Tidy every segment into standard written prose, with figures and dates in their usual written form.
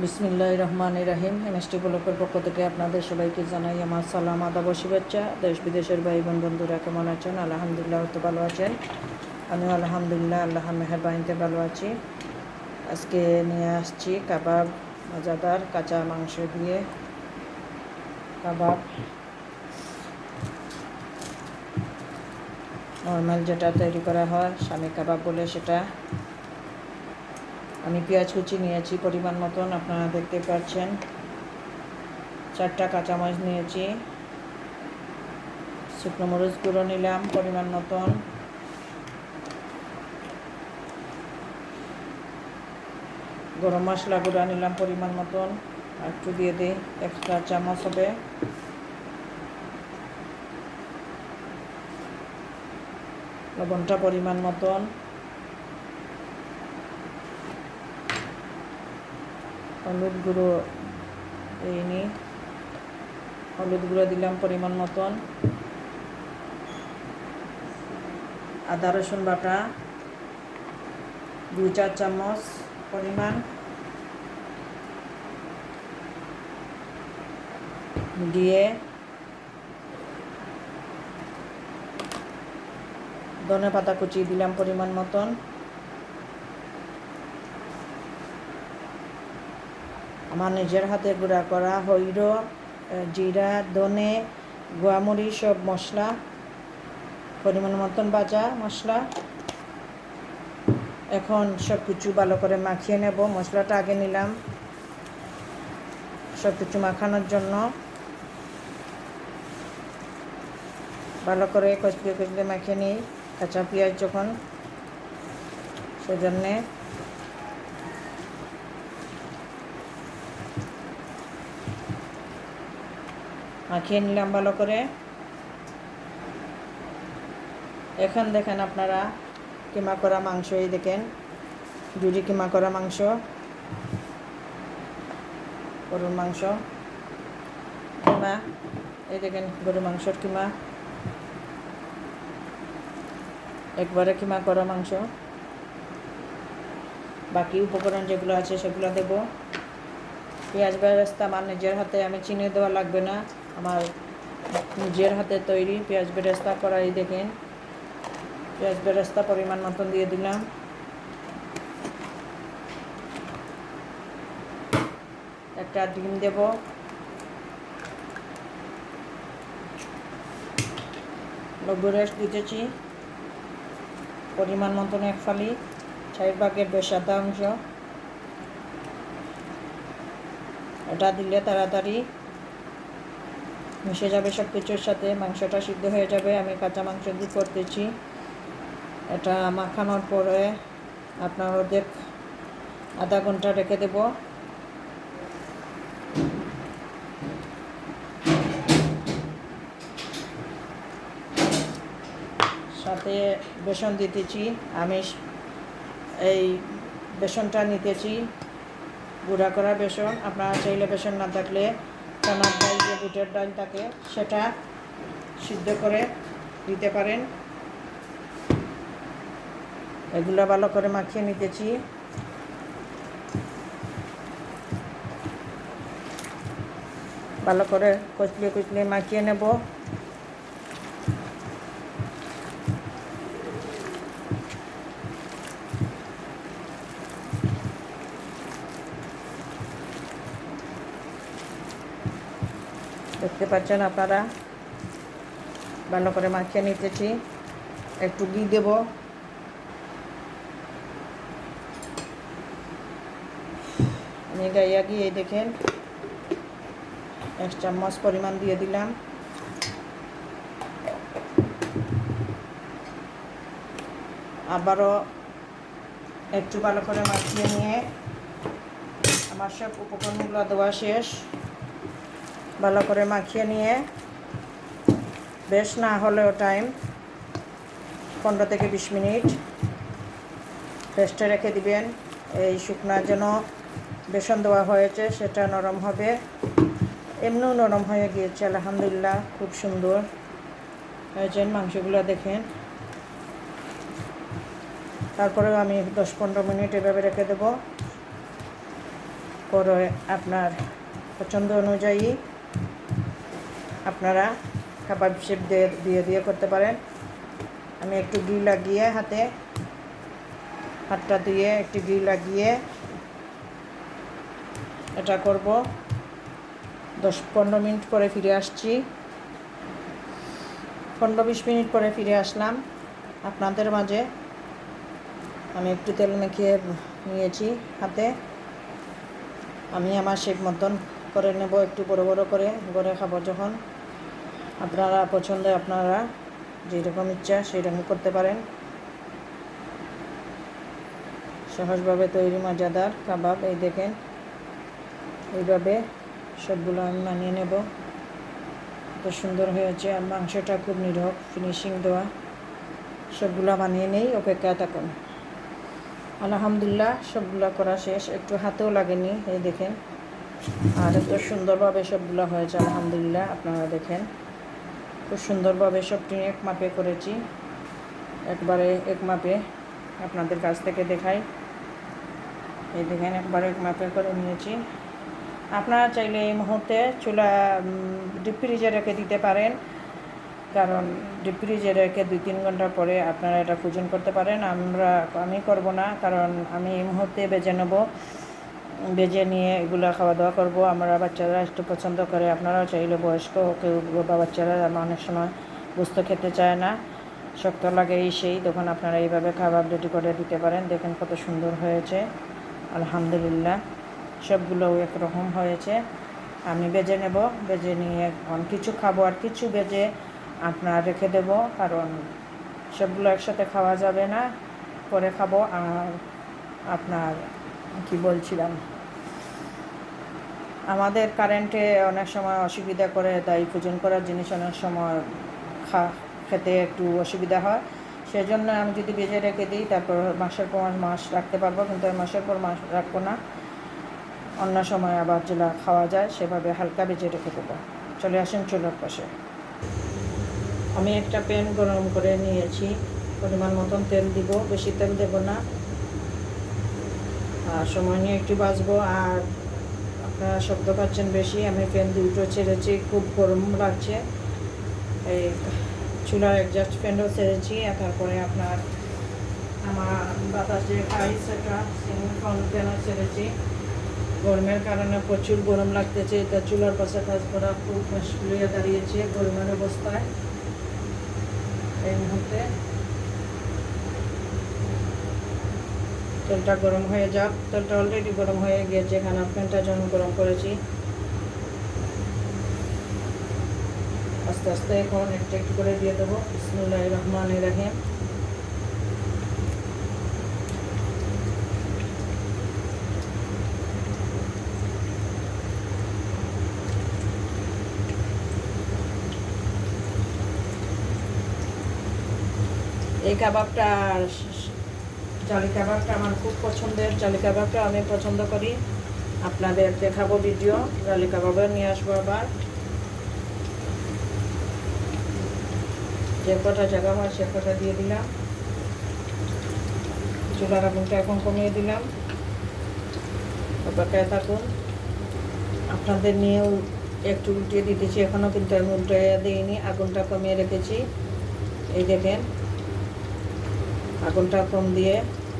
বিসমিল্লাহির রহমানির রহিম। এমএসটি ব্লকের পক্ষ থেকে আপনাদের সবাইকে জানাই আমার সালাম, আদাব ও শুভেচ্ছা। দেশ বিদেশের ভাই বোন বন্ধুরা কেমন আছেন? আলহামদুলিল্লাহ তো ভালো আছেন। আমিও আলহামদুলিল্লাহ আল্লাহর মেহেরবানিতে ভালো আছি। আজকে নিয়ে আসছি কাবাব, মজাদার কাঁচা মাংস দিয়ে কাবাব। নর্মাল যেটা তৈরি করা হয় স্বামী কাবাব বলে, সেটা আমি পেঁয়াজ কুচি নিয়েছি পরিমাণ মতন, আপনারা দেখতে পাচ্ছেন। 4টা কাঁচামরিচ নিয়েছি, শুকনো মরিচ গুঁড়ো নিলাম পরিমাণ মতন, গরম মশলা গুঁড়া নিলাম পরিমাণ মতন, আর একটু দিয়ে দিই, 1 চা চামচ হবে। লবণটা পরিমাণ মতন, হলুদ গুঁড়ো দিইনি, হলুদ গুঁড়ো দিলাম পরিমাণ মতন, আদা রসুন বাটা 2 চা চামচ পরিমাণ দিয়ে ধনে পাতা কুচি দিলাম পরিমাণ মতন, আমার নিজের হাতে গুঁড়া করা হইল জিরা, ধনে, গোয়ামরিচ সব মশলা পরিমাণ মতন ভাজা মশলা। এখন সব কিছু ভালো করে মাখিয়ে নেব। মশলাটা আগে নিলাম সব কিছু মাখানোর জন্য, ভালো করে কচলে কচলে মাখিয়ে নিই কাঁচা পেঁয়াজ যখন, সেজন্যে মাখিয়ে নিলাম ভালো করে। এখন দেখেন আপনারা কিমা করা মাংস, এই দেখেন জুড়ি কিমা করা মাংস, গরুর মাংস কিমা, এই দেখেন গরুর মাংসর কিমা, একবারে কিমা করা মাংস। বাকি উপকরণ যেগুলো আছে সেগুলো দেব। পেঁয়াজ বেরেস্তা আমার নিজের হাতে, আমি চিনি দেওয়া লাগবে না, আমার নিজের হাতে তৈরি পেঁয়াজ বেরেস্তা করা। এই দেখেন পেঁয়াজ বেরেস্তা পরিমাণ মতন দিয়ে দিলাম, একটা ডিম দেব, লবণ রেস্ট দিতেছি পরিমাণ মতন 1 ফালি, 4 ভাগের বেশ আধা অংশ। এটা দিলে তাড়াতাড়ি মিশে যাবে সব কিছুর সাথে, মাংসটা সিদ্ধ হয়ে যাবে। আমি কাঁচা মাংস দিয়ে করতেছি। এটা মাখানোর পরে আপনার অর্ধেক আধা ঘন্টা রেখে দেব। সাথে বেসন দিতেছি, আমি এই বেসনটা নিতেছি গুঁড়া করা বেসন। আপনারা চাইলে বেসন না থাকলে চানার ডাল, যে বুটের ডাল থাকে সেটা সিদ্ধ করে দিতে পারেন। এগুলো ভালো করে মাখিয়ে নিতেছি। ভালো করে কচলে কচলে মাখিয়ে নেব। দেখতে পাচ্ছেন আপনারা, ভালো করে মাখিয়ে নিতেছি। একটু ঘি দেব, আমি গাইয়া ঘি এই দেখেন 1 চামচ পরিমাণ দিয়ে দিলাম। আবারও একটু ভালো করে মাখিয়ে নিয়ে, আমার সব উপকরণগুলো দেওয়া শেষ। ভালো করে মাখিয়ে নিয়ে বেশ না হলেও টাইম 15 থেকে 20 মিনিট রেস্টে রেখে দিবেন। এই শুকনা যেন বেসন দেওয়া হয়েছে সেটা নরম হবে। এমনিও নরম হয়ে গিয়েছে আলহামদুলিল্লাহ, খুব সুন্দর হয়েছে। মাংসগুলো দেখেন। তারপরেও আমি 10-15 মিনিট এভাবে রেখে দেব। করে আপনার পছন্দ অনুযায়ী আপনারা কাবাব শেপ দিয়ে করতে পারেন। আমি একটু ঘি লাগিয়ে হাতটা দিয়ে একটু ঘি লাগিয়ে এটা করব। 10-15 মিনিট পরে ফিরে আসছি। 15-20 মিনিট পরে ফিরে আসলাম আপনাদের মাঝে। আমি একটু তেল মেখে নিয়েছি হাতে। আমি আমার শেপ মতন করে নেব, একটু বড় বড় করে ঘরে খাবো যখন। আপনারা পছন্দে আপনারা যেরকম ইচ্ছা সেই রকম করতে পারেন। সহজভাবে তৈরি মজাদার কাবাব, এই দেখেন এইভাবে সবগুলো আমি বানিয়ে নেব। কত সুন্দর হয়েছে, আর মাংসটা খুব নিরোগ ফিনিশিং দেওয়া। সবগুলো বানিয়ে নেই, অপেক্ষায় থাকুন। আলহামদুলিল্লাহ সবগুলো করা শেষ, একটু হাতেও লাগেনি, এই দেখেন। আর এত সুন্দরভাবে সবগুলো হয়েছে আলহামদুলিল্লাহ। আপনারা দেখেন খুব সুন্দরভাবে সবটি এক মাপে করেছি, একবারে এক মাপে আপনাদের কাছ থেকে দেখাই। এই দেখেন একবারে এক মাপে করে নিয়েছি। আপনারা চাইলে এই মুহূর্তে চুলা ডিপ ফ্রিজে রেখে দিতে পারেন, কারণ ডিপ ফ্রিজে রেখে 2-3 ঘন্টা পরে আপনারা এটা ফুজন করতে পারেন। আমি করব না, কারণ আমি এই মুহূর্তে বেজে নিয়ে এগুলো খাওয়া দাওয়া করব। আমরা বাচ্চারা একটু পছন্দ করে, আপনারাও চাইলে বয়স্ক কেউ বা বাচ্চারা অনেক সময় বুঝতে খেতে চায় না, শক্ত লাগে সেই, তখন আপনারা এইভাবে খাবার রেডি করে দিতে পারেন। দেখেন কত সুন্দর হয়েছে আলহামদুলিল্লাহ। সবগুলো একরকম হয়েছে। আমি বেজে নেব, বেজে নিয়ে কিছু খাবো আর কিছু বেজে আপনার রেখে দেব, কারণ সবগুলো একসাথে খাওয়া যাবে না, পরে খাবো। আর আপনার কি বলছিলাম, আমাদের কারেন্টে অনেক সময় অসুবিধা করে, তাই ফুজন করার জিনিস অনেক সময় খেতে একটু অসুবিধা হয়। সেজন্য আমি যদি বেজে রেখে দিই তারপর মাসের পর মাস রাখতে পারবো, কিন্তু আমি মাসের পর মাস রাখবো না। অন্য সময় আবার যেটা খাওয়া যায় সেভাবে হালকা বেজে রেখে দেবো। চলে আসেন চুলার পাশে। আমি একটা প্যান গরম করে নিয়েছি, পরিমাণ মতন তেল দিব, বেশি তেল দেব না। আর সময় নিয়ে একটু ভাজবো। আর আপনারা শব্দ পাচ্ছেন বেশি, আমি ফ্যান দুটো ছেড়েছি, খুব গরম লাগছে। এই চুলার অ্যাডজাস্ট ফ্যানও ছেড়েছি, আর তারপরে আপনার আমার বাতাস যে খাই সেটা ফ্যানও ছেড়েছি। গরমের কারণে প্রচুর গরম লাগতেছে, এটা চুলার পাশে কাজ করা খুব মুশকিল হয়ে দাঁড়িয়েছে গরমের অবস্থায়। এই মুহূর্তে তেলটা গরম হয়ে যাক। তেলটা অলরেডি গরম হয়ে গিয়েছে, এখানে প্যানটা যখন গরম করেছি আস্তে আস্তে এখন একটু একটু করে দিয়ে দেবো। বিসমিল্লাহির রহমানির রহিম। এই কাবাবটা, জালি কাবাবটা আমার খুব পছন্দের। জালি কাবাবটা আমি পছন্দ করি। আপনাদের দেখাবো ভিডিও, জালি কাবাবের নিয়ে আসবো আবার। যে কটা জায়গা হয় সে কটা দিয়ে দিলাম। চুলার আগুনটা এখন কমিয়ে দিলাম, অপেক্ষায় থাকুন। আপনাদের নিয়েও একটু উল্টিয়ে দিতেছি, এখনও কিন্তু আমি উল্টে দিইনি, আগুনটা কমিয়ে রেখেছি। এই দেখেন আগুনটা কম দিয়ে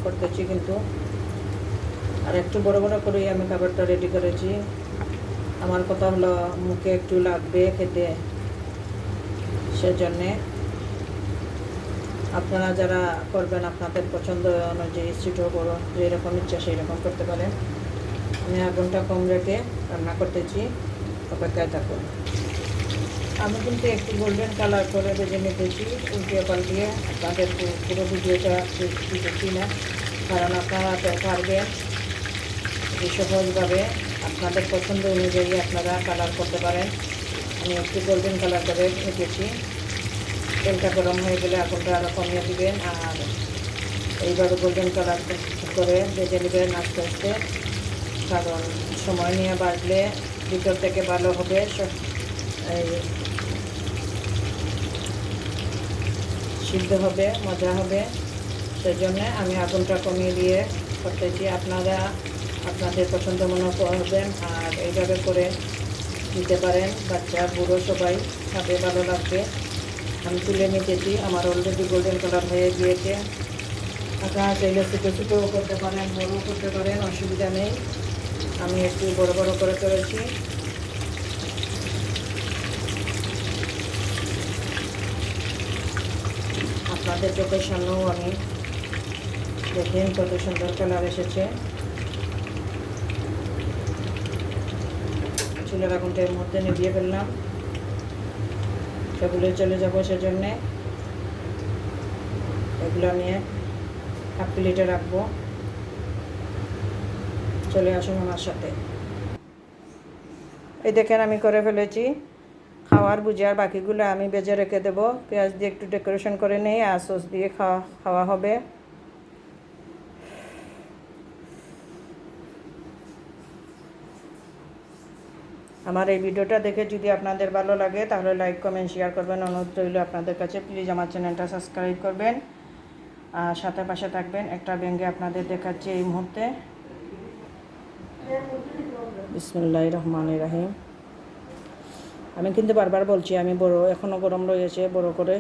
করতেছি কিন্তু। আর একটু বড় বড় করেই আমি খাবারটা রেডি করেছি। আমার কথা হলো মুখে একটু লাগবে খেতে, সেজন্যে আপনারা যারা করবেন আপনাদের পছন্দ অনুযায়ী ছোটো বড়ো যেরকম ইচ্ছা সেই রকম করতে পারেন। আমি আগুনটা কম রেখে রান্না করতেছি, অপেক্ষায় থাকুন। আমি কিন্তু একটু গোল্ডেন কালার করে ভেজে নিতেছি, উল্টিয়ে পাল্টিয়ে। আপনাদের পুরো ভিডিওটা দিতেছি না, কারণ আপনারা পারবেন যে সহজভাবে আপনাদের পছন্দ অনুযায়ী আপনারা কালার করতে পারেন। আমি একটু গোল্ডেন কালার করে ভেজেছি। তেলটা গরম হয়ে গেলে আগুনটা আরও কমিয়ে দিবেন, আর এইভাবে গোল্ডেন কালার করে ভেজে নেবেন আস্তে আস্তে, কারণ সময় নিয়ে বাজলে ভিতর থেকে ভালো হবে, সিদ্ধ হবে, মজা হবে। সেজন্য আমি আগুনটা কমিয়ে দিয়ে করতেছি। আপনারা আপনাদের পছন্দ মনে করবেন আর এইভাবে করে দিতে পারেন, বাচ্চা বুড়ো সবাই খাবে, ভালো লাগবে। আমি তুলে নিতেছি, আমার অলরেডি গোল্ডেন কালার হয়ে গিয়েছে। আপনারা চাইলে ছোটো ছোটোও করতে পারেন, বড়ও করতে পারেন, অসুবিধা নেই। আমি একটু বড় বড় করে করেছি। আপনাদের চোখের সামনেও আমি দেখেন কত সুন্দর কালার এসেছে। চুলের আগুনটা এর মধ্যে নিভিয়ে ফেললাম, সেগুলো চলে যাবো, সেজন্যে এগুলো নিয়ে হাফ প্লেটে রাখবো। চলে আসুন আমার সাথে। এই দেখেন আমি করে ফেলেছি খাওয়ার বুঝে, আর বাকিগুলো আমি ভেজে রেখে দেবো। পেঁয়াজ দিয়ে একটু ডেকোরেশন করে নেই, আর সস দিয়ে খাওয়া হবে। আমার এই ভিডিওটা দেখে যদি আপনাদের ভালো লাগে তাহলে লাইক কমেন্ট শেয়ার করবেন, অনুরোধ রইল আপনাদের কাছে। প্লিজ আমার চ্যানেলটা সাবস্ক্রাইব করবেন আর সাথে পাশে থাকবেন। একটা ভেঙে আপনাদের দেখাচ্ছি এই মুহূর্তে। বিসমিল্লাহির রহমানির রহিম। আমি কিন্তু বারবার বলছি আমি বড়, এখনও গরম রয়েছে, বড় করে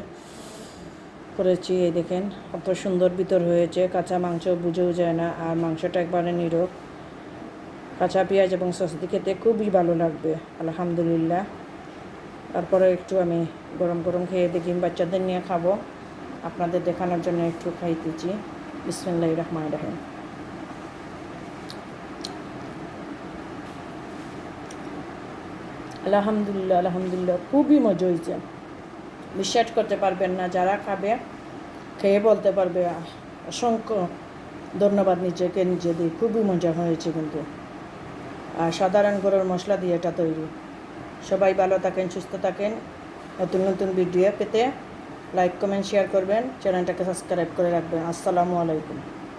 করেছি। এই দেখেন কত সুন্দর ভিতর হয়েছে, কাঁচা মাংস বুঝেও যায় না, আর মাংসটা একবারে নিরোগ। কাঁচা পেঁয়াজ এবং সস দিয়ে খেতে খুবই ভালো লাগবে, আলহামদুলিল্লাহ। তারপরে একটু আমি গরম গরম খেয়ে দেখি, বাচ্চাদের নিয়ে খাবো, আপনাদের দেখানোর জন্য একটু খাইতেছি। বিসমিল্লাহির রহমানির রহিম। আলহামদুলিল্লাহ, আলহামদুলিল্লাহ, খুবই মজা হয়েছে। বিশ্বাস করতে পারবেন না, যারা খাবে খেয়ে বলতে পারবে অসংখ্য ধন্যবাদ নিজেকে নিজে দিই। খুবই মজা হয়েছে কিন্তু। আর সাধারণ গরুর মশলা দিয়ে এটা তৈরি। সবাই ভালো থাকেন, সুস্থ থাকেন। নতুন নতুন ভিডিও পেতে লাইক কমেন্ট শেয়ার করবেন, চ্যানেলটাকে সাবস্ক্রাইব করে রাখবেন। আসসালামু আলাইকুম।